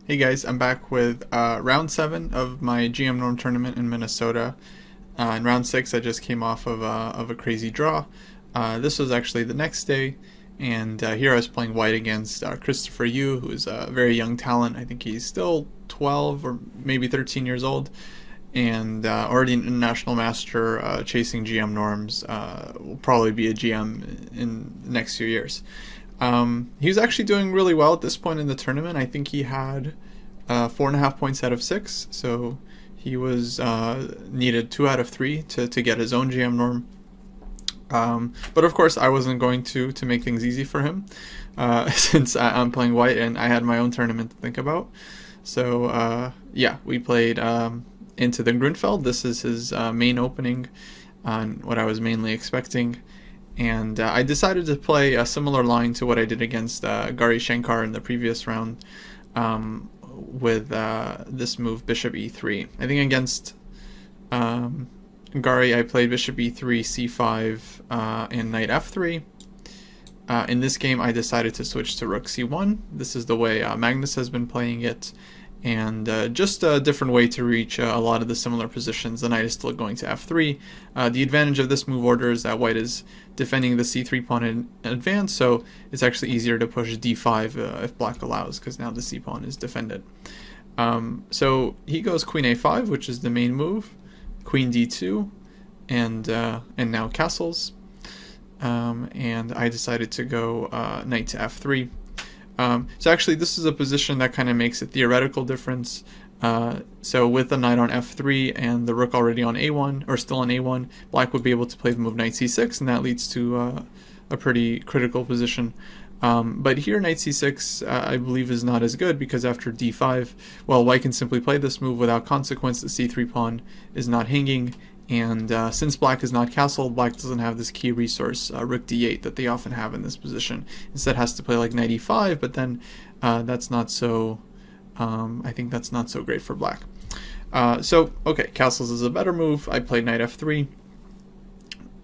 Hey guys, I'm back with round 7 of my GM Norm tournament in Minnesota. In round 6, I just came off of a crazy draw. This was actually the next day, and here I was playing white against Christopher Yoo, who is a very young talent. I think he's still 12 or maybe 13 years old, and already an international master chasing GM norms. Will probably be a GM in the next few years. He was actually doing really well at this point in the tournament. I think he had 4.5 points out of 6, so he was needed 2 out of 3 to get his own GM norm. But of course, I wasn't going to make things easy for him, since I'm playing white and I had my own tournament to think about. So yeah, we played into the Grunfeld. This is his main opening on what I was mainly expecting. And I decided to play a similar line to what I did against Gary Shankar in the previous round, with this move, bishop e3. I think against Gary, I played bishop e3, c5, and knight f3. In this game, I decided to switch to rook c1. This is the way Magnus has been playing it, and just a different way to reach a lot of the similar positions. The knight is still going to f3. The advantage of this move order is that white is defending the c3 pawn in advance, so it's actually easier to push d5 if black allows, because now the c pawn is defended. So he goes queen a5, which is the main move, queen d2, and now castles. And I decided to go knight to f3. So actually, this is a position that kind of makes a theoretical difference. So with the knight on f3 and the rook already on a1, or still on a1, black would be able to play the move knight c6, and that leads to a pretty critical position. But here knight c6, I believe, is not as good, because after d5, well, white can simply play this move without consequence. The c3 pawn is not hanging, and since black is not castled, black doesn't have this key resource, rook d8, that they often have in this position. Instead has to play like knight e5, but then that's not so, I think that's not so great for black. So, okay, castles is a better move. I played knight f3.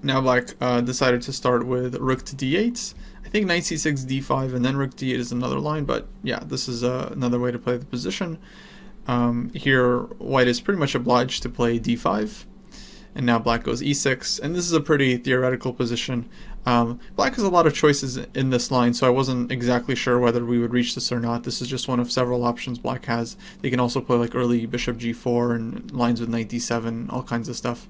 Now black decided to start with rook to d8. I think knight c6, d5, and then rook d8 is another line, but yeah, this is another way to play the position. Here, white is pretty much obliged to play d5. And now black goes e6, and this is a pretty theoretical position. Black has a lot of choices in this line, so I wasn't exactly sure whether we would reach this or not. This is just one of several options black has. They can also play like early bishop g4 and lines with knight d7, all kinds of stuff.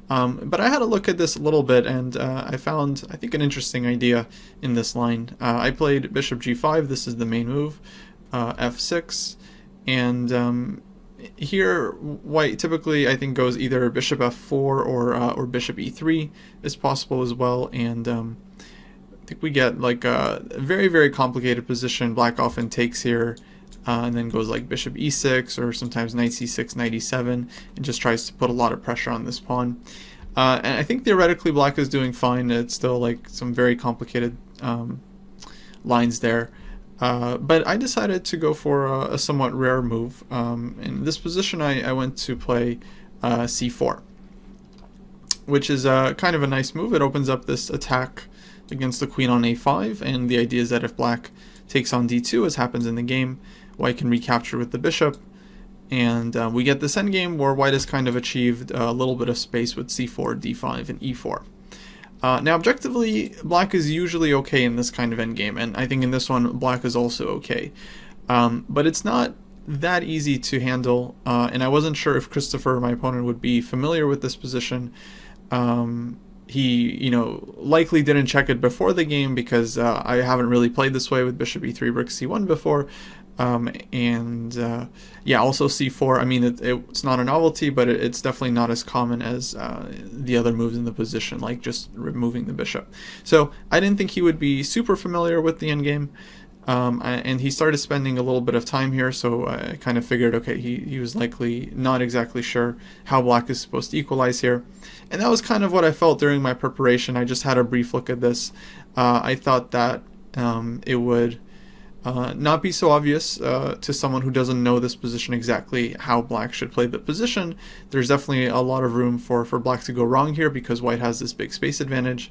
But I had a look at this a little bit, and I found, I think, an interesting idea in this line. I played bishop g5, this is the main move, f6, and here, white typically, I think, goes either bishop f4 or bishop e3 is possible as well, and I think we get like a very, very complicated position. Black often takes here, and then goes like bishop e6, or sometimes knight c6, knight e7, and just tries to put a lot of pressure on this pawn. And I think theoretically black is doing fine. It's still like some very complicated lines there. But I decided to go for a somewhat rare move. In this position, I went to play c4, which is kind of a nice move. It opens up this attack against the queen on a5, and the idea is that if black takes on d2, as happens in the game, white can recapture with the bishop, and we get this endgame where white has kind of achieved a little bit of space with c4, d5, and e4. Now, objectively, black is usually okay in this kind of endgame, and I think in this one, black is also okay. But it's not that easy to handle, and I wasn't sure if Christopher, my opponent, would be familiar with this position. He, likely didn't check it before the game, because I haven't really played this way with bishop e3, rook c1 before. Yeah, also c4, I mean, it's not a novelty, but it's definitely not as common as the other moves in the position, like just removing the bishop. So I didn't think he would be super familiar with the endgame, and he started spending a little bit of time here, so I kind of figured, okay, he was likely not exactly sure how black is supposed to equalize here. And that was kind of what I felt during my preparation. I just had a brief look at this. I thought that it would not be so obvious to someone who doesn't know this position exactly how black should play the position. There's definitely a lot of room for black to go wrong here, because white has this big space advantage,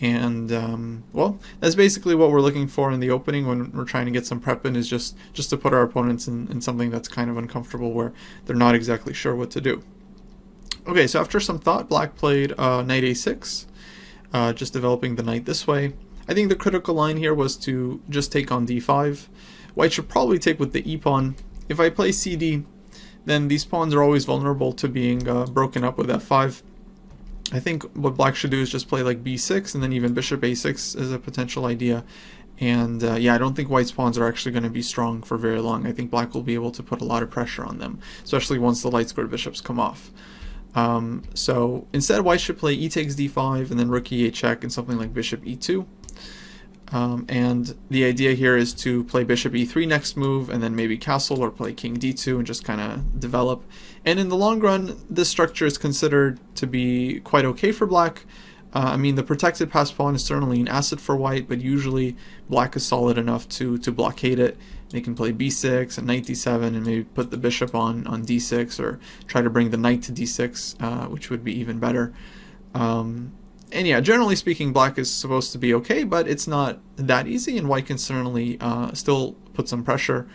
And well, that's basically what we're looking for in the opening when we're trying to get some prep in, is just to put our opponents in something that's kind of uncomfortable, where they're not exactly sure what to do. Okay, so after some thought, black played knight a6, just developing the knight this way. I think the critical line here was to just take on d5. White should probably take with the e-pawn. If I play cd, then these pawns are always vulnerable to being broken up with f5. I think what black should do is just play like b6, and then even bishop a6 is a potential idea. And yeah, I don't think white's pawns are actually going to be strong for very long. I think black will be able to put a lot of pressure on them, especially once the light squared bishops come off. So instead, white should play e takes d5, and then rook e8 check, and something like bishop e2. And the idea here is to play bishop e3 next move, and then maybe castle or play king d2 and just kind of develop. And in the long run, this structure is considered to be quite okay for black. I mean, the protected pass pawn is certainly an asset for white, but usually black is solid enough to blockade it. They can play b6 and knight d7 and maybe put the bishop on d6, or try to bring the knight to d6, which would be even better. And yeah, generally speaking, black is supposed to be okay, but it's not that easy, and white can certainly still put some pressure.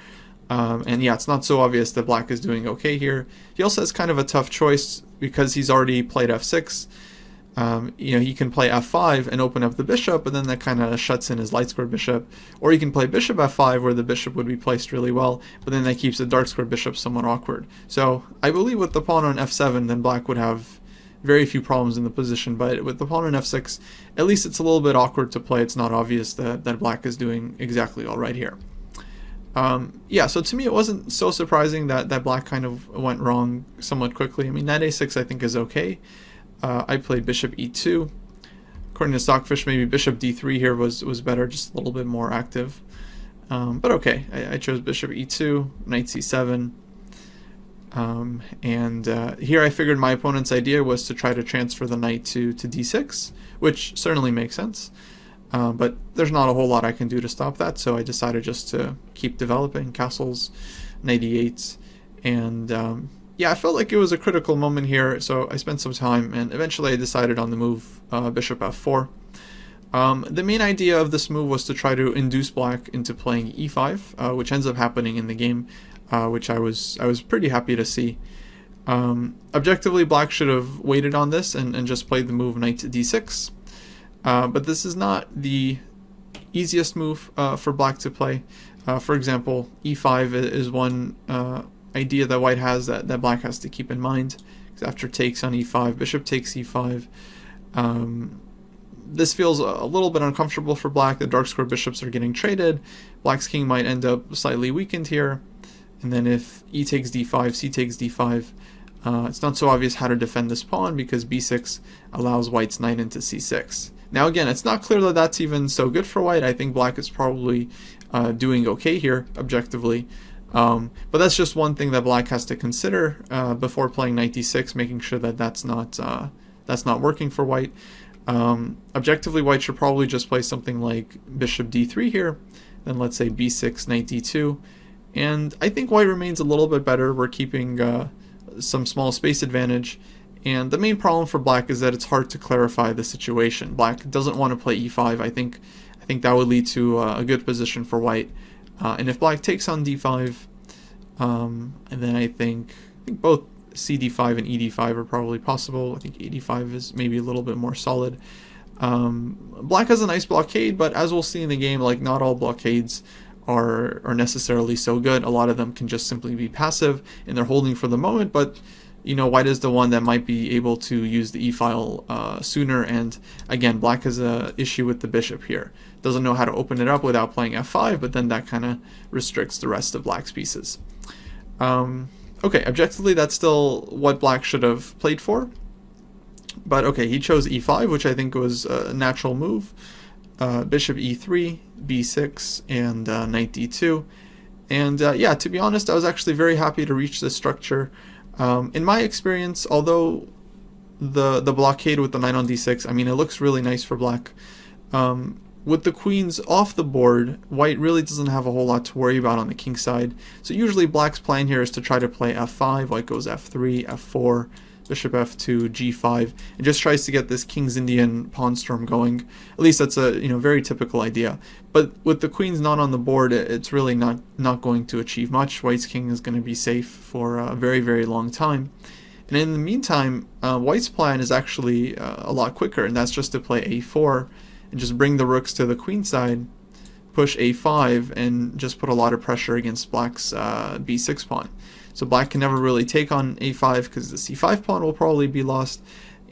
And yeah, it's not so obvious that black is doing okay here. He also has kind of a tough choice because he's already played f6. You know, he can play f5 and open up the bishop, but then that kind of shuts in his light squared bishop. Or he can play bishop f5, where the bishop would be placed really well, but then that keeps the dark squared bishop somewhat awkward. So I believe with the pawn on f7, then black would have very few problems in the position, but with the pawn on f6, at least it's a little bit awkward to play. It's not obvious that black is doing exactly all right here. Yeah, so to me it wasn't so surprising that black kind of went wrong somewhat quickly. I mean, knight a6 I think is okay. I played bishop e2. According to Stockfish, maybe bishop d3 here was better, just a little bit more active. But okay, I chose bishop e2, knight c7. Here I figured my opponent's idea was to try to transfer the knight to d6, which certainly makes sense. But there's not a whole lot I can do to stop that, so I decided just to keep developing castles, knight e8, and yeah, I felt like it was a critical moment here, so I spent some time, and eventually I decided on the move bishop f4. The main idea of this move was to try to induce black into playing e5, which ends up happening in the game, which I was pretty happy to see. Objectively, black should have waited on this and just played the move knight to d6. But this is not the easiest move for black to play. For example, e5 is one idea that white has that black has to keep in mind. Because after takes on e5, bishop takes e5. This feels a little bit uncomfortable for black. The dark square bishops are getting traded. Black's king might end up slightly weakened here. And then if e takes d5, c takes d5, it's not so obvious how to defend this pawn because b6 allows white's knight into c6. Now again, it's not clear that that's even so good for white. I think black is probably doing okay here, objectively. But that's just one thing that black has to consider before playing knight d6, making sure that that's not working for white. Objectively, white should probably just play something like bishop d3 here, then let's say b6, knight d2. And I think white remains a little bit better. We're keeping some small space advantage. And the main problem for black is that it's hard to clarify the situation. Black doesn't want to play e5. I think that would lead to a good position for white. And if black takes on d5, and then I think both cd5 and ed5 are probably possible. I think ed5 is maybe a little bit more solid. Black has a nice blockade, but as we'll see in the game, like not all blockades are necessarily so good. A lot of them can just simply be passive and they're holding for the moment, but you know, white is the one that might be able to use the e-file sooner, and again, black has a issue with the bishop here. Doesn't know how to open it up without playing f5, but then that kind of restricts the rest of black's pieces. Okay, objectively, that's still what black should have played for. But okay, he chose e5, which I think was a natural move. Bishop e3, b6, and knight d2. And yeah, to be honest, I was actually very happy to reach this structure. In my experience, although the blockade with the knight on d6, I mean, it looks really nice for black. With the queens off the board, white really doesn't have a whole lot to worry about on the king side. So usually black's plan here is to try to play f5, white goes f3, f4, bishop f2, g5, and just tries to get this King's Indian pawn storm going. At least that's a very typical idea. But with the queens not on the board, it's really not going to achieve much. White's king is going to be safe for a very, very long time. And in the meantime, White's plan is actually a lot quicker, and that's just to play a4 and just bring the rooks to the queen side, push a5, and just put a lot of pressure against Black's b6 pawn. So Black can never really take on a5 because the c5 pawn will probably be lost.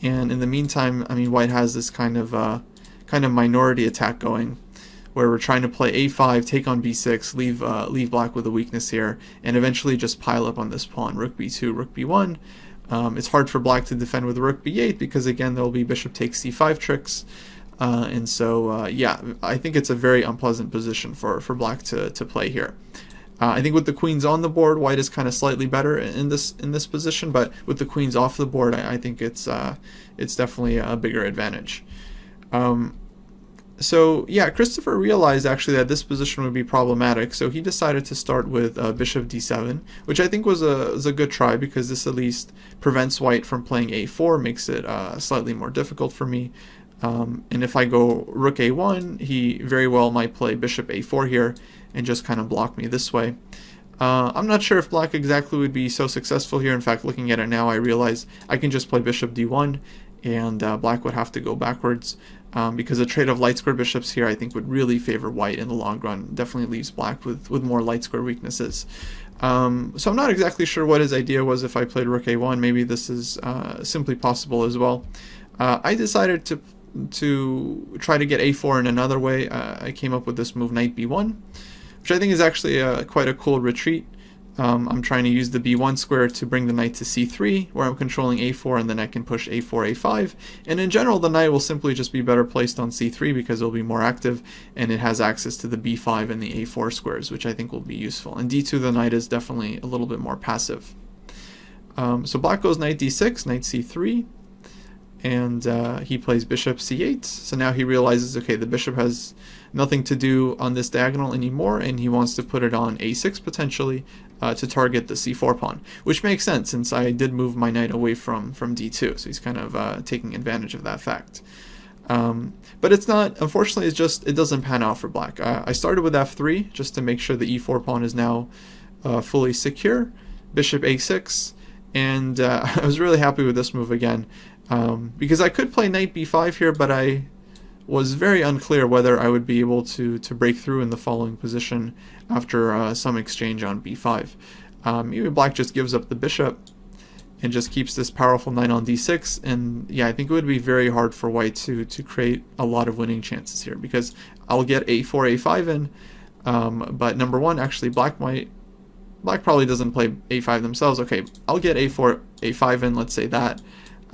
And in the meantime, I mean, White has this kind of minority attack going, where we're trying to play a5, take on b6, leave Black with a weakness here, and eventually just pile up on this pawn. Rook b2, rook b1. It's hard for Black to defend with rook b8 because, again, there will be bishop takes c5 tricks. And so, yeah, I think it's a very unpleasant position for Black to play here. I think with the queens on the board, White is kind of slightly better in this position, but with the queens off the board, I think it's definitely a bigger advantage. So yeah, Christopher realized actually that this position would be problematic, so he decided to start with bishop d7, which I think was a good try because this at least prevents White from playing a4, makes it slightly more difficult for me. And if I go rook a1, he very well might play bishop a4 here and just kind of block me this way. I'm not sure if Black exactly would be so successful here. In fact, looking at it now, I realize I can just play bishop d1, and Black would have to go backwards. Because a trade of light square bishops here I think would really favor White in the long run. Definitely leaves Black with more light square weaknesses. So I'm not exactly sure what his idea was if I played rook a1. Maybe this is simply possible as well. I decided to try to get a4 in another way. I came up with this move knight b1, which I think is actually quite a cool retreat. I'm trying to use the b1 square to bring the knight to c3, where I'm controlling a4, and then I can push a4, a5. And in general, the knight will simply just be better placed on c3 because it'll be more active, and it has access to the b5 and the a4 squares, which I think will be useful. And d2, the knight is definitely a little bit more passive. So Black goes knight d6, knight c3, and he plays bishop c8. So now he realizes, okay, the bishop has nothing to do on this diagonal anymore, and he wants to put it on a6 potentially to target the c4 pawn, which makes sense since I did move my knight away from d2, so he's kind of taking advantage of that fact. But it's not, unfortunately, it doesn't pan out for Black. I started with f3 just to make sure the e4 pawn is now fully secure, bishop a6, and I was really happy with this move again, because I could play knight b5 here, but I was very unclear whether I would be able to break through in the following position after some exchange on b5. Maybe Black just gives up the bishop and just keeps this powerful knight on d6, and yeah, I think it would be very hard for White to create a lot of winning chances here, because I'll get a4, a5 in, but number one, actually Black probably doesn't play a5 themselves. Okay, I'll get a4, a5 in, let's say that,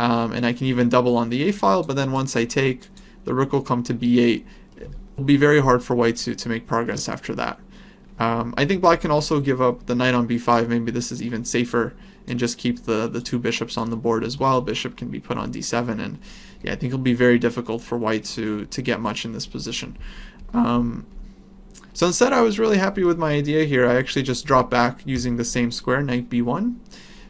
and I can even double on the a file, but then once I take, the rook will come to b8. It will be very hard for White to make progress after that. I think Black can also give up the knight on b5. Maybe this is even safer, and just keep the two bishops on the board as well. Bishop can be put on d7, and yeah, I think it'll be very difficult for White to get much in this position. So instead, I was really happy with my idea here. I actually just dropped back using the same square, knight b1.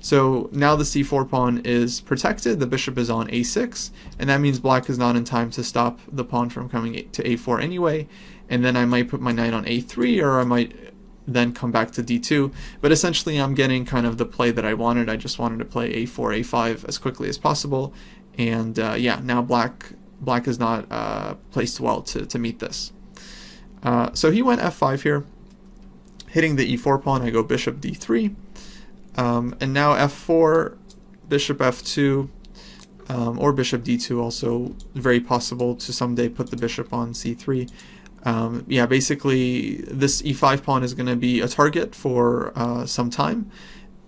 So now the c4 pawn is protected, the bishop is on a6, and that means Black is not in time to stop the pawn from coming to a4 anyway, and then I might put my knight on a3, or I might then come back to d2, but essentially I'm getting kind of the play that I wanted. I just wanted to play a4, a5 as quickly as possible, and yeah, now Black is not placed well to meet this. So he went f5 here, hitting the e4 pawn. I go bishop d3, and now f4, bishop f2, or bishop d2, also very possible to someday put the bishop on c3. Yeah, basically this e5 pawn is going to be a target for some time,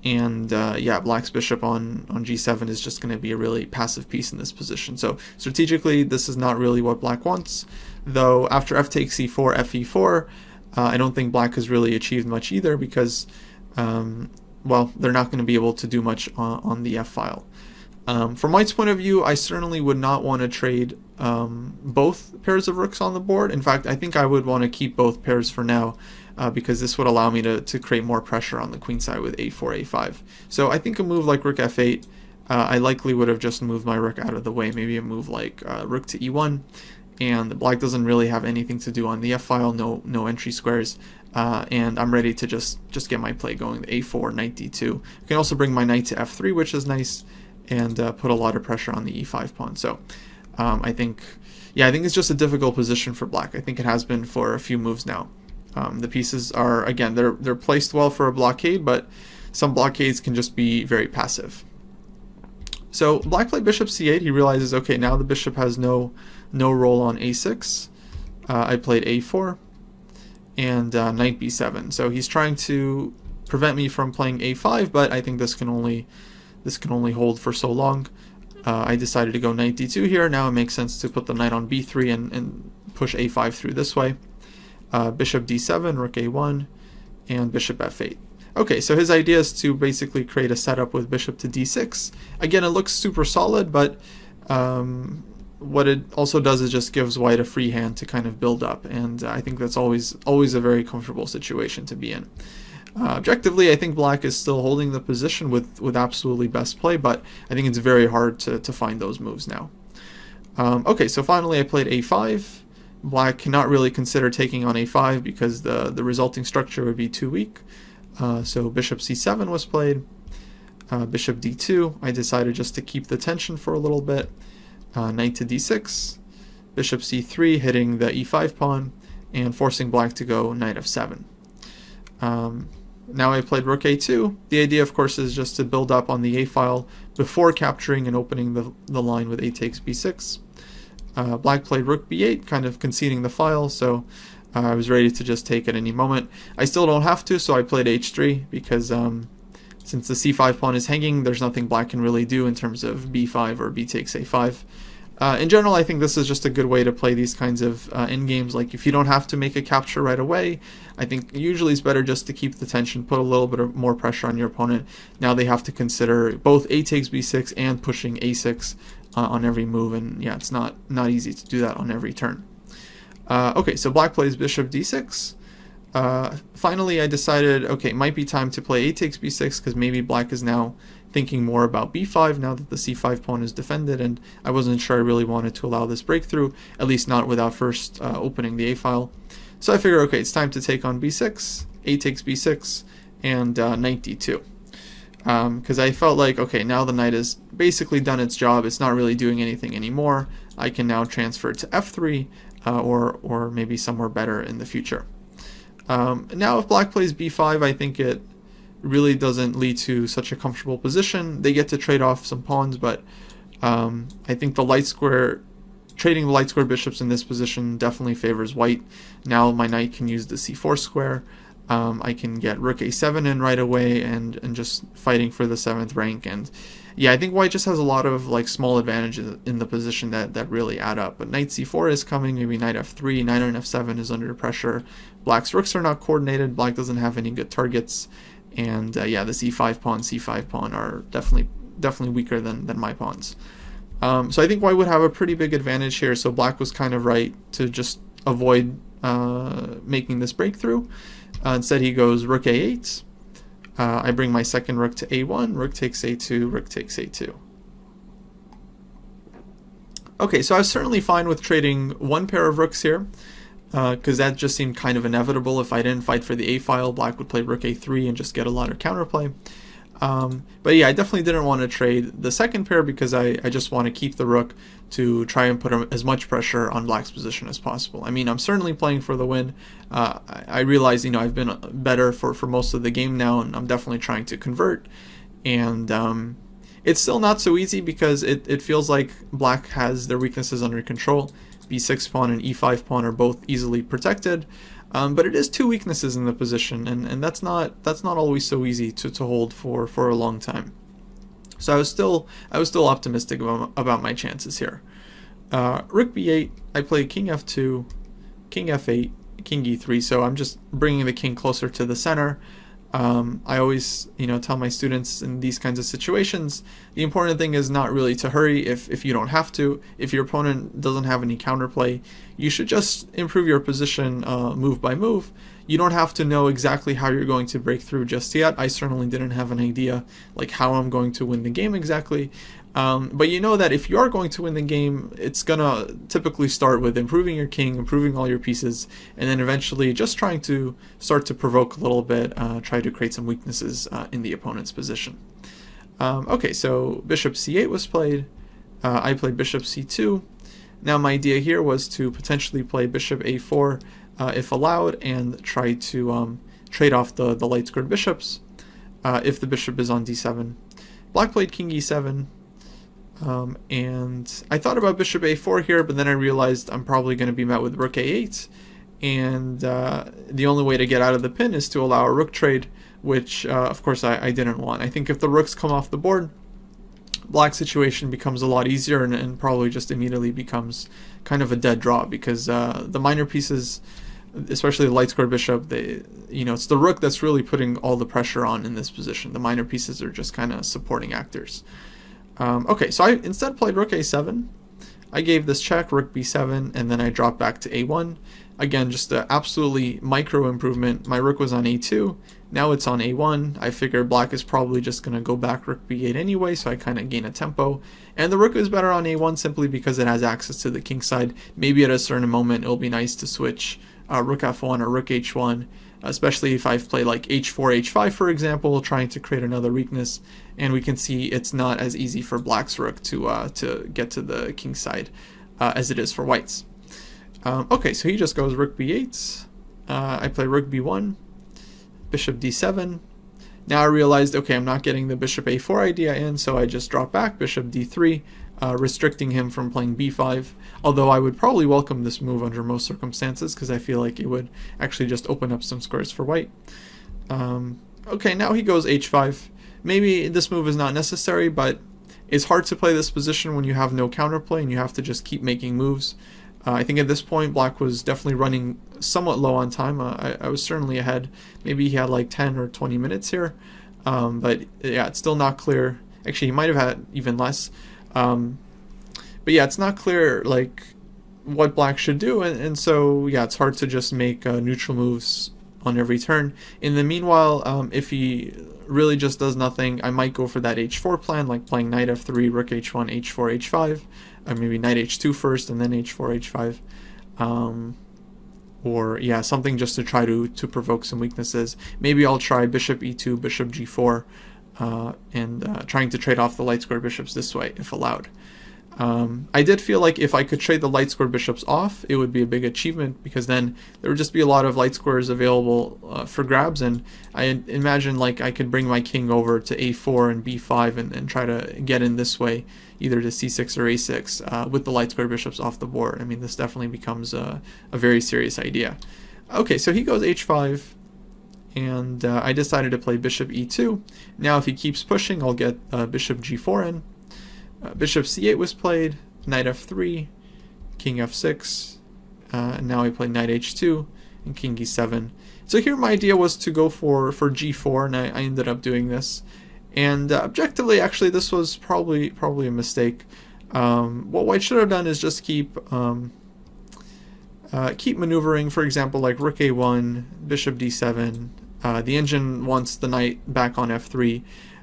and yeah, Black's bishop on g7 is just going to be a really passive piece in this position. So strategically, this is not really what Black wants, though after f takes c4, fe4, I don't think Black has really achieved much either, because well, they're not going to be able to do much on the f-file. From White's point of view, I certainly would not want to trade both pairs of rooks on the board. In fact, I think I would want to keep both pairs for now, because this would allow me to create more pressure on the queen side with a4, a5. So I think a move like rook f8 I likely would have just moved my rook out of the way. Maybe a move like rook to e1, and black doesn't really have anything to do on the f-file, no entry squares, and I'm ready to just get my play going. A4, knight d2. I can also bring my knight to f3, which is nice, and put a lot of pressure on the e5 pawn. So I think it's just a difficult position for black. I think it has been for a few moves now. The pieces are, again, they're placed well for a blockade, but some blockades can just be very passive. So black played bishop c8. He realizes, okay, now the bishop has no role on a6. I played a4 and knight b7. So he's trying to prevent me from playing a5, but I think this can only hold for so long. I decided to go knight d2 here. Now it makes sense to put the knight on b3 and push a5 through this way. Bishop d7, rook a1, and bishop f8. Okay, so his idea is to basically create a setup with bishop to d6. Again, it looks super solid, but what it also does is just gives white a free hand to kind of build up, and I think that's always a very comfortable situation to be in. Objectively, I think black is still holding the position with absolutely best play, but I think it's very hard to find those moves now. Okay, so finally I played a5. Black cannot really consider taking on a5 because the resulting structure would be too weak. So bishop c7 was played. Bishop d2. I decided just to keep the tension for a little bit. Knight to d6. Bishop c3, hitting the e5 pawn and forcing black to go knight f7. Now I played rook a2. The idea, of course, is just to build up on the a file before capturing and opening the line with a takes b6. Black played rook b8, kind of conceding the file, so I was ready to just take at any moment. I still don't have to, so I played h3 because since the c5 pawn is hanging, there's nothing black can really do in terms of b5 or b takes a5. In general, I think this is just a good way to play these kinds of endgames. Like, if you don't have to make a capture right away, I think usually it's better just to keep the tension, put a little bit of more pressure on your opponent. Now they have to consider both a takes b6 and pushing a6 on every move, and yeah, it's not easy to do that on every turn. Okay, so black plays bishop d6. Finally, I decided, okay, it might be time to play a takes b6 because maybe black is now thinking more about b5 now that the c5 pawn is defended, and I wasn't sure I really wanted to allow this breakthrough, at least not without first opening the a file. So I figured, okay, it's time to take on b6, a takes b6, and knight d2. Because I felt like, okay, now the knight has basically done its job. It's not really doing anything anymore. I can now transfer to f3 or maybe somewhere better in the future. Now if black plays b5, I think it really doesn't lead to such a comfortable position. They get to trade off some pawns, but I think trading the light square bishops in this position definitely favors white. Now my knight can use the c4 square. I can get rook a7 in right away and just fighting for the 7th rank. And yeah, I think white just has a lot of like small advantages in the position that really add up. But knight c4 is coming, maybe knight f3, knight on f7 is under pressure. Black's rooks are not coordinated, black doesn't have any good targets. And yeah, the c5 pawn are definitely weaker than my pawns. So I think white would have a pretty big advantage here, so black was kind of right to just avoid making this breakthrough. Instead he goes rook a8. I bring my second rook to a1, rook takes a2, rook takes a2. Okay, so I was certainly fine with trading one pair of rooks here, because that just seemed kind of inevitable. If I didn't fight for the a file, black would play rook a3 and just get a lot of counterplay. But yeah, I definitely didn't want to trade the second pair because I just want to keep the rook to try and put as much pressure on black's position as possible. I mean, I'm certainly playing for the win. I realize, I've been better for most of the game now, and I'm definitely trying to convert. And it's still not so easy because it feels like black has their weaknesses under control. b6 pawn and e5 pawn are both easily protected. But it is two weaknesses in the position, and that's not always so easy to hold for a long time. So I was still optimistic about my chances here. Rook b8, I play king f2, king f8, king e3. So I'm just bringing the king closer to the center. I always tell my students in these kinds of situations, the important thing is not really to hurry if you don't have to. If your opponent doesn't have any counterplay, you should just improve your position move by move. you don't have to know exactly how you're going to break through just yet. I certainly didn't have an idea like how I'm going to win the game exactly. But you know that if you are going to win the game, it's going to typically start with improving your king, improving all your pieces, and then eventually just trying to start to provoke a little bit, try to create some weaknesses in the opponent's position. Okay, so bishop c8 was played. I played bishop c2. Now my idea here was to potentially play bishop a4 if allowed, and try to trade off the light squared bishops if the bishop is on d7. Black played king e7. And I thought about bishop a4 here, but then I realized I'm probably going to be met with rook a8, and the only way to get out of the pin is to allow a rook trade, which of course I didn't want. I think if the rooks come off the board, black's situation becomes a lot easier, and probably just immediately becomes kind of a dead draw, because the minor pieces, especially the light squared bishop, it's the rook that's really putting all the pressure on in this position. The minor pieces are just kind of supporting actors. Okay, so I instead played rook a7. I gave this check, rook b7, and then I dropped back to a1. Again, just an absolutely micro improvement. My rook was on a2, now it's on a1. I figured black is probably just going to go back rook b8 anyway, so I kind of gain a tempo. And the rook is better on a1 simply because it has access to the king side. Maybe at a certain moment it'll be nice to switch rook f1 or rook h1, especially if I've played like h4, h5 for example, trying to create another weakness. And we can see it's not as easy for black's rook to get to the king side as it is for white's. Okay, so he just goes rook b8. I play rook b1, bishop d7. Now I realized, okay, I'm not getting the bishop a4 idea in, so I just drop back bishop d3, restricting him from playing b5, although I would probably welcome this move under most circumstances because I feel like it would actually just open up some squares for white. Okay, now he goes h5. Maybe this move is not necessary, but it's hard to play this position when you have no counterplay and you have to just keep making moves. I think at this point black was definitely running somewhat low on time. I was certainly ahead. Maybe he had like 10 or 20 minutes here, but yeah, it's still not clear. Actually, he might have had even less. But yeah, it's not clear like what black should do, and so yeah, it's hard to just make neutral moves on every turn. In the meanwhile, if he really just does nothing, I might go for that h4 plan, like playing knight f3, rook h1, h4, h5, or maybe knight h2 first and then h4, h5, or yeah, something just to try to provoke some weaknesses. Maybe I'll try bishop e2, bishop g4, and trying to trade off the light squared bishops this way if allowed. I did feel like if I could trade the light squared bishops off, it would be a big achievement, because then there would just be a lot of light squares available for grabs, and I imagine like I could bring my king over to a4 and b5 and try to get in this way, either to c6 or a6 with the light squared bishops off the board. I mean, this definitely becomes a very serious idea. Okay, so he goes h5, and I decided to play bishop e2. Now if he keeps pushing, I'll get bishop g4 in. Bishop c8 was played, knight f3, king f6, and now I play knight h2 and king e7. So here my idea was to go for g4, and I ended up doing this. And objectively, actually, this was probably a mistake. What white should have done is just keep maneuvering. For example, like rook a1, bishop d7. The engine wants the knight back on f3.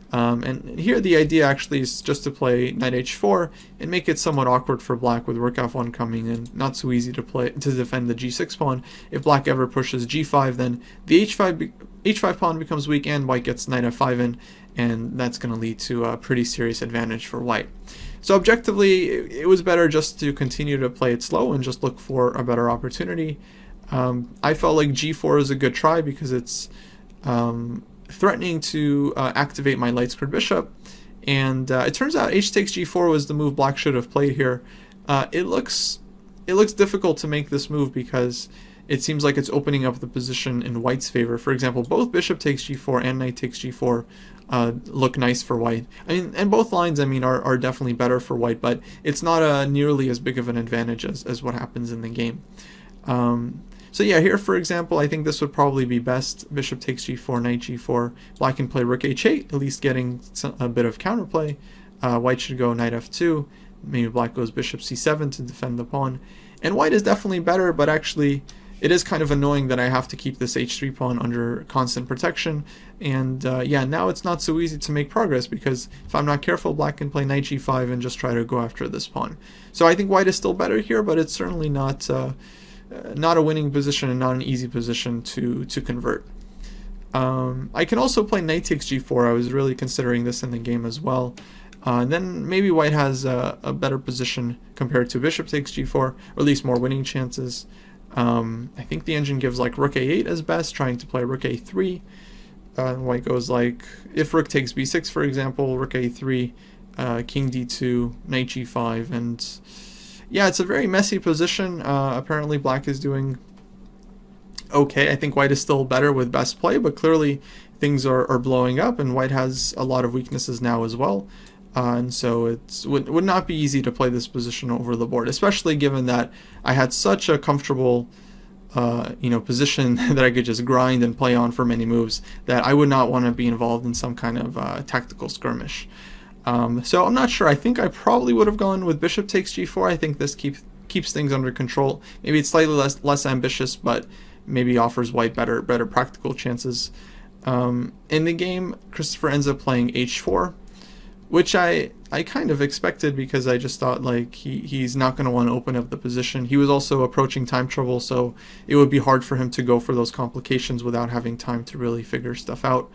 And here the idea actually is just to play knight h4 and make it somewhat awkward for black with rook f1 coming in. Not so easy to defend the g6 pawn. If black ever pushes g5, then the h5 pawn becomes weak and white gets knight f5 in, and that's going to lead to a pretty serious advantage for white. So objectively, it was better just to continue to play it slow and just look for a better opportunity. I felt like g4 is a good try because it's threatening to activate my light squared bishop, and it turns out h takes g4 was the move black should have played here. It looks difficult to make this move because it seems like it's opening up the position in white's favor. For example, both bishop takes g4 and knight takes g4 look nice for white. I mean, and both lines, I mean, are definitely better for white, but it's not nearly as big of an advantage as what happens in the game. So yeah, here for example, I think this would probably be best. Bishop takes g4, knight g4. Black can play rook h8, at least getting a bit of counterplay. White should go knight f2. Maybe black goes bishop c7 to defend the pawn. And white is definitely better, but actually it is kind of annoying that I have to keep this h3 pawn under constant protection, and yeah, now it's not so easy to make progress, because if I'm not careful, black can play knight g5 and just try to go after this pawn. So I think white is still better here, but it's certainly not a winning position and not an easy position to convert. I can also play knight takes g4. I was really considering this in the game as well. And then maybe white has a better position compared to bishop takes g4, or at least more winning chances. I think the engine gives like rook a8 as best, trying to play rook a3. White goes like, if rook takes b6, for example, rook a3, king d2, knight g5, and yeah, it's a very messy position. Apparently black is doing okay. I think white is still better with best play, but clearly things are blowing up, and white has a lot of weaknesses now as well. And so it would not be easy to play this position over the board, especially given that I had such a comfortable position that I could just grind and play on for many moves, that I would not want to be involved in some kind of tactical skirmish. So I'm not sure. I think I probably would have gone with bishop takes g4. I think this keeps things under control. Maybe it's slightly less ambitious, but maybe offers white better practical chances. In the game, Christopher ends up playing h4, which I kind of expected, because I just thought like he's not going to want to open up the position. He was also approaching time trouble, so it would be hard for him to go for those complications without having time to really figure stuff out.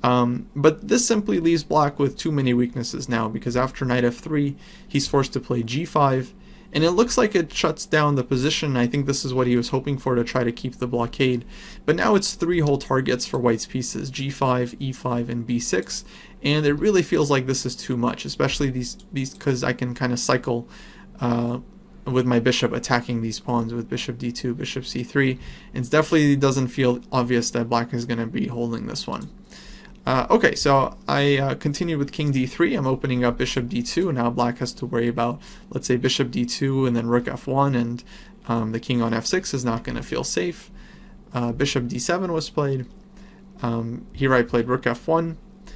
But this simply leaves black with too many weaknesses now, because after knight f3, he's forced to play g5, and it looks like it shuts down the position. I think this is what he was hoping for, to try to keep the blockade. But now it's 3 whole targets for white's pieces: g5, e5, and b6. And it really feels like this is too much, especially these because I can kind of cycle with my bishop attacking these pawns with bishop d2, bishop c3. And it definitely doesn't feel obvious that black is going to be holding this one. Okay, so I continue with king d3. I'm opening up bishop d2. Now black has to worry about, let's say, bishop d2 and then rook f1, and the king on f6 is not going to feel safe. Bishop d7 was played. Here I played rook f1.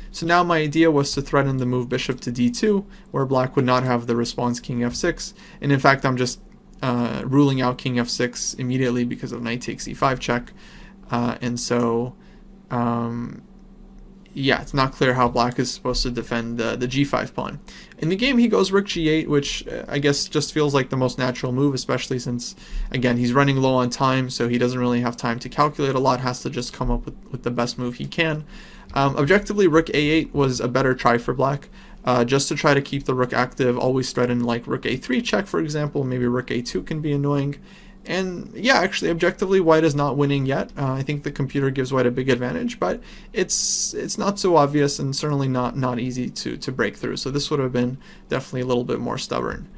So now my idea was to threaten the move bishop to d2, where black would not have the response king f6. And in fact, I'm just ruling out king f6 immediately because of knight takes e5 check. And so yeah, it's not clear how black is supposed to defend the g5 pawn. In the game, he goes rook g8, which I guess just feels like the most natural move, especially since, again, he's running low on time, so he doesn't really have time to calculate a lot, has to just come up with the best move he can. Objectively, rook a8 was a better try for black, just to try to keep the rook active, always threaten like rook a3 check, for example. Maybe rook a2 can be annoying. And yeah, actually, objectively, white is not winning yet. I think the computer gives white a big advantage, but it's not so obvious, and certainly not easy to break through. So this would have been definitely a little bit more stubborn.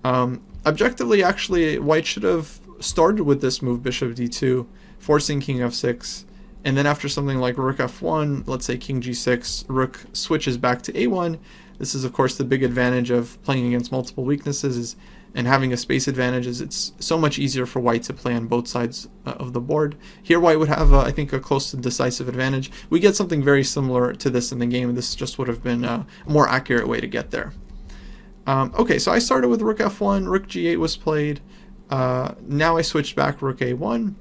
Objectively, actually, white should have started with this move, bishop d2, forcing king f6, and then after something like rook f1, let's say king g6, rook switches back to a1. This is, of course, the big advantage of playing against multiple weaknesses and having a space advantage. Is it's so much easier for white to play on both sides of the board. Here white would have, I think, a close to decisive advantage. We get something very similar to this in the game, and this just would have been a more accurate way to get there. Okay, so I started with rook f1, rook g8 was played. Now I switched back rook a1.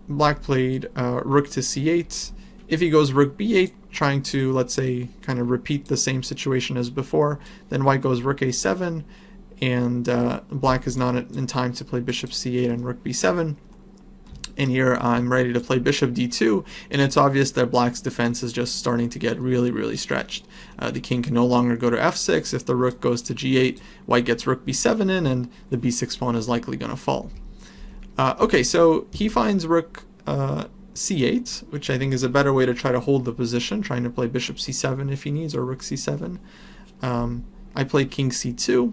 Black played rook to c8. If he goes rook b8, trying to, let's say, kind of repeat the same situation as before, then white goes rook a7, and black is not in time to play bishop c8 and rook b7. And here I'm ready to play bishop d2, and it's obvious that black's defense is just starting to get really stretched. The king can no longer go to f6. If the rook goes to g8, white gets rook b7 in, and the b6 pawn is likely going to fall. Okay, so he finds rook c8, which I think is a better way to try to hold the position, trying to play bishop c7 if he needs, or rook c7. I played king c2.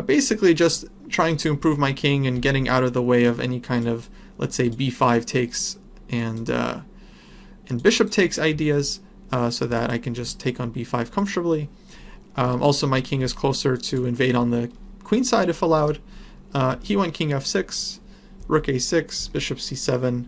Basically just trying to improve my king and getting out of the way of any kind of, let's say, b5 takes and bishop takes ideas, so that I can just take on b5 comfortably. Also, my king is closer to invade on the queen side if allowed. He went king f6, rook a6, bishop c7,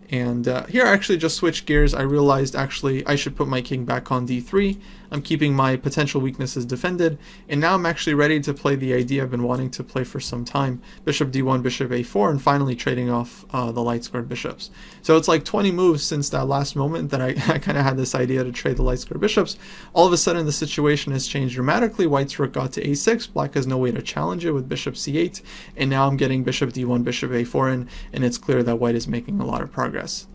And here I actually just switched gears. I realized actually I should put my king back on d3. I'm keeping my potential weaknesses defended, and now I'm actually ready to play the idea I've been wanting to play for some time. Bishop d1, bishop a4, and finally trading off the light squared bishops. So it's like 20 moves since that last moment that I kind of had this idea to trade the light squared bishops. All of a sudden the situation has changed dramatically. White's rook got to a6, black has no way to challenge it with bishop c8, and now I'm getting bishop d1, bishop a4 in, and it's clear that white is making a lot of progress.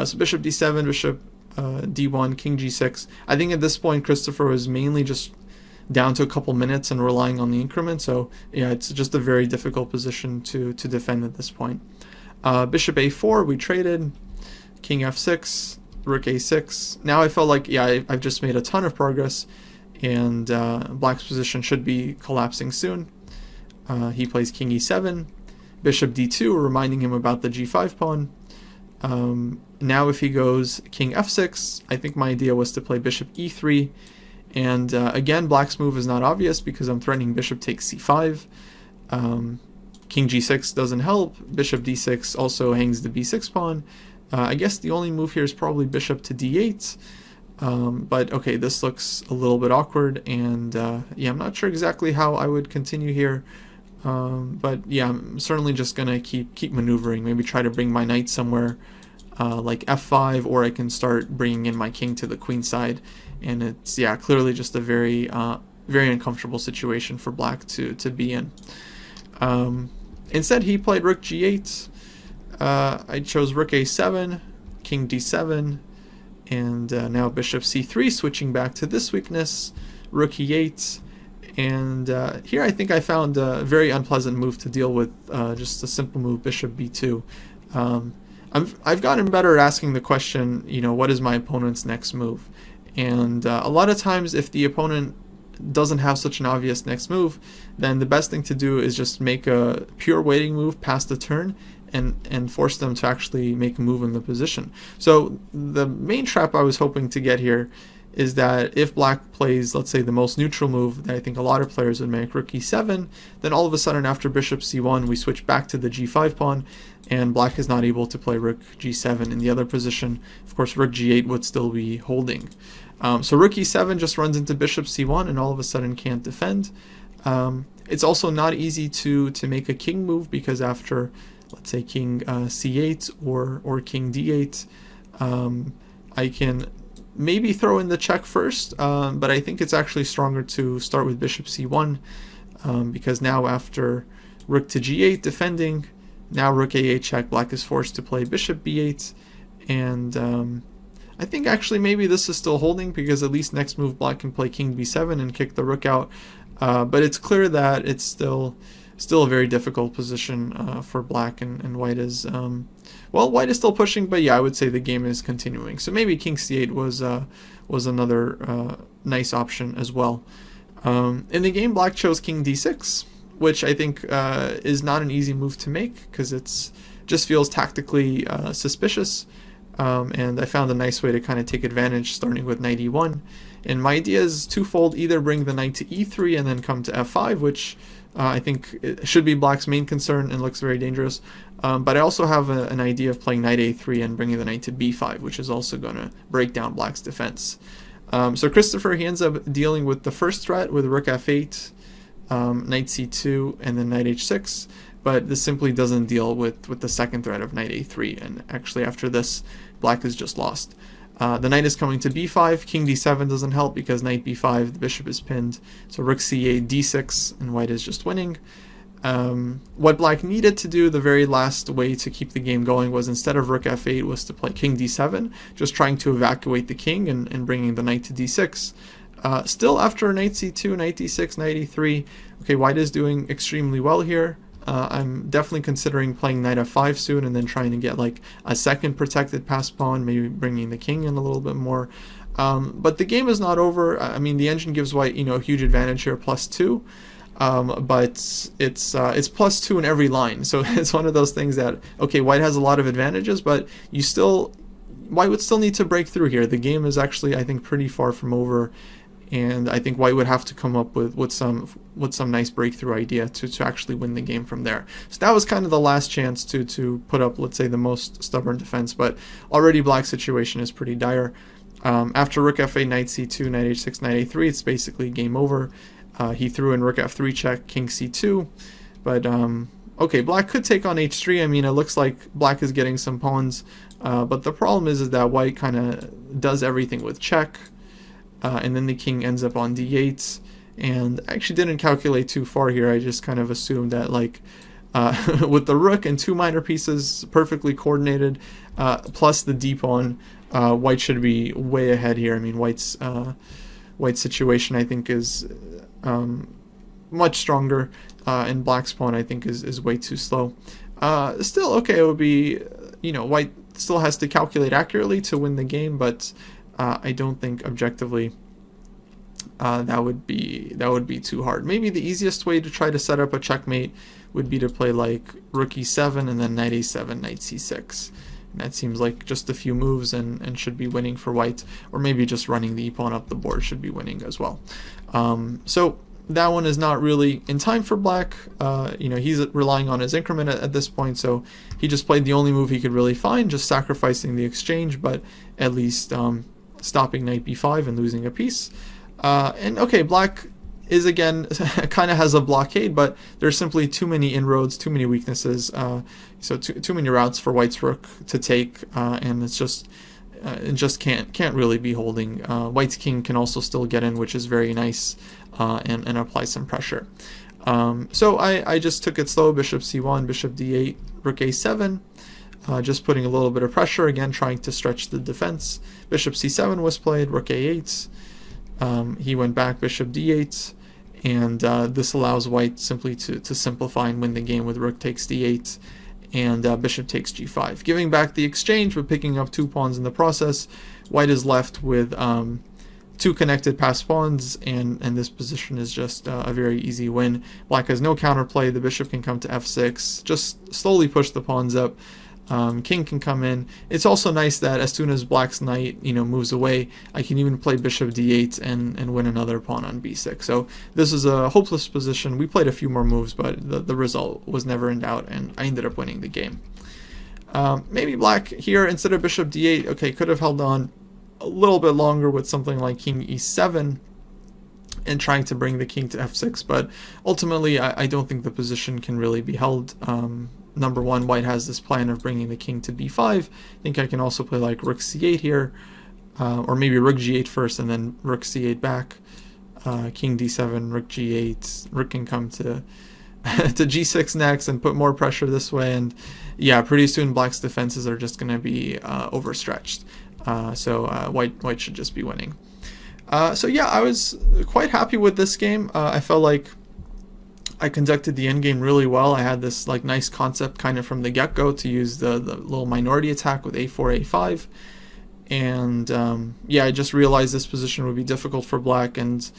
So bishop d7, bishop d1, king g6. I think at this point Christopher was mainly just down to a couple minutes and relying on the increment, so yeah, it's just a very difficult position to defend at this point. Bishop a4, we traded, king f6, rook a6. Now I felt like, yeah, I've just made a ton of progress, and black's position should be collapsing soon. He plays king e7, bishop d2, reminding him about the g5 pawn. Now if he goes king f6, I think my idea was to play bishop e3, and again black's move is not obvious because I'm threatening bishop takes c5. King g6 doesn't help, bishop d6 also hangs the b6 pawn. I guess the only move here is probably bishop to d8, but okay, this looks a little bit awkward, and yeah, I'm not sure exactly how I would continue here. But yeah, I'm certainly just gonna keep maneuvering, maybe try to bring my knight somewhere like f5, or I can start bringing in my king to the queen side, and it's, yeah, clearly just a very uncomfortable situation for black to be in. Instead he played rook g8. I chose rook a7, king d7, and now bishop c3, switching back to this weakness, rook e8. And here I think I found a very unpleasant move to deal with, just a simple move, bishop b2. I've gotten better at asking the question, you know, what is my opponent's next move? And a lot of times if the opponent doesn't have such an obvious next move, then the best thing to do is just make a pure waiting move past the turn and force them to actually make a move in the position. So the main trap I was hoping to get here is that if black plays, let's say, the most neutral move that I think a lot of players would make, rook e7, then all of a sudden after bishop c1 we switch back to the g5 pawn, and black is not able to play rook g7 in the other position. Of course, rook g8 would still be holding. So rook e7 just runs into bishop c1 and all of a sudden can't defend. It's also not easy to make a king move, because after, let's say, king c8 or king d8, I can maybe throw in the check first, but I think it's actually stronger to start with bishop c1, because now after rook to g8 defending, now rook a8 check, black is forced to play bishop b8, and I think actually maybe this is still holding, because at least next move black can play king b7 and kick the rook out, but it's clear that it's still a very difficult position for black, and white is well, white is still pushing, but yeah, I would say the game is continuing. So maybe king c8 was another nice option as well. In the game, black chose king d6, which I think is not an easy move to make, because it's just feels tactically suspicious, and I found a nice way to kind of take advantage, starting with knight e1. And my idea is twofold: either bring the knight to e3 and then come to f5, which I think it should be black's main concern and looks very dangerous. But I also have an idea of playing knight a3 and bringing the knight to b5, which is also going to break down black's defense. So Christopher, he ends up dealing with the first threat with rook f8, knight c2, and then knight h6. But this simply doesn't deal with the second threat of knight a3. And actually after this, black is just lost. The knight is coming to b5, king d7 doesn't help because knight b5, the bishop is pinned, so rook c8, d6, and white is just winning. What black needed to do, the very last way to keep the game going, was instead of rook f8 was to play king d7, just trying to evacuate the king and bringing the knight to d6. Still after knight c2, knight d6, knight e3, okay, white is doing extremely well here. I'm definitely considering playing knight f5 soon and then trying to get like a second protected pass pawn, maybe bringing the king in a little bit more. But the game is not over. I mean, the engine gives white, you know, a huge advantage here, +2. But it's +2 in every line. So it's one of those things that, okay, white has a lot of advantages, but white would still need to break through here. The game is actually, I think, pretty far from over. and I think white would have to come up with some nice breakthrough idea to actually win the game from there. So that was kind of the last chance to put up, let's say, the most stubborn defense, but already black's situation is pretty dire. After rook f8, knight c2, knight h6, knight a3, it's basically game over. He threw in rook f3 check, king c2, but okay, black could take on h3. I mean, it looks like black is getting some pawns, but the problem is that white kind of does everything with check, and then the king ends up on d8, and I actually didn't calculate too far here. I just kind of assumed that, like, with the rook and two minor pieces perfectly coordinated, plus the d pawn, white should be way ahead here. I mean, white's situation, I think, is much stronger, and black's pawn, I think, is way too slow. Still, okay, it would be, white still has to calculate accurately to win the game, but I don't think objectively that would be too hard. Maybe the easiest way to try to set up a checkmate would be to play like rook e7 and then knight a7, knight c6. And that seems like just a few moves and should be winning for white, or maybe just running the e-pawn up the board should be winning as well. So that one is not really in time for black. He's relying on his increment at this point, so he just played the only move he could really find, just sacrificing the exchange, but at least stopping knight b5 and losing a piece. And okay, black is again kind of has a blockade, but there's simply too many inroads, too many weaknesses, so too many routes for white's rook to take, and it just can't really be holding. White's king can also still get in, which is very nice, and apply some pressure. So I just took it slow. Bishop c1, bishop d8, rook a7, just putting a little bit of pressure, again trying to stretch the defense. Bishop c7 was played, rook a8. He went back, bishop d8, and this allows white simply to simplify and win the game with rook takes d8 and bishop takes g5, giving back the exchange but picking up two pawns in the process. White is left with two connected passed pawns, and this position is just a very easy win. Black has no counterplay. The bishop can come to f6, just slowly push the pawns up. King can come in. It's also nice that as soon as black's knight moves away, I can even play bishop d8 and win another pawn on b6. So this is a hopeless position. We played a few more moves, but the result was never in doubt, and I ended up winning the game. Maybe black here, instead of bishop d8, okay, could have held on a little bit longer with something like king e7 and trying to bring the king to f6, but ultimately I don't think the position can really be held. Number one, white has this plan of bringing the king to b5. I think I can also play like rook c8 here, or maybe rook g8 first and then rook c8 back, king d7, rook g8, rook can come to to g6 next and put more pressure this way, and yeah, pretty soon black's defenses are just going to be overstretched. So white should just be winning. So yeah, I was quite happy with this game. I felt like I conducted the endgame really well. I had this like nice concept kind of from the get-go to use the little minority attack with a4, a5. And yeah, I just realized this position would be difficult for black, and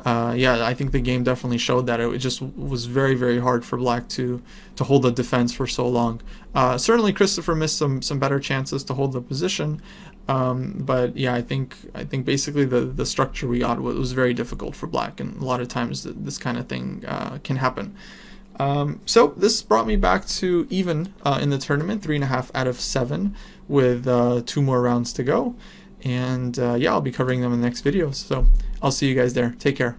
yeah, I think the game definitely showed that. It just was very, very hard for black to hold the defense for so long. Certainly Christopher missed some better chances to hold the position, but yeah, I think basically the structure we got was very difficult for black, and a lot of times this kind of thing can happen. So this brought me back to even in the tournament, 3.5 out of 7, with 2 more rounds to go. And yeah, I'll be covering them in the next videos. So I'll see you guys there. Take care.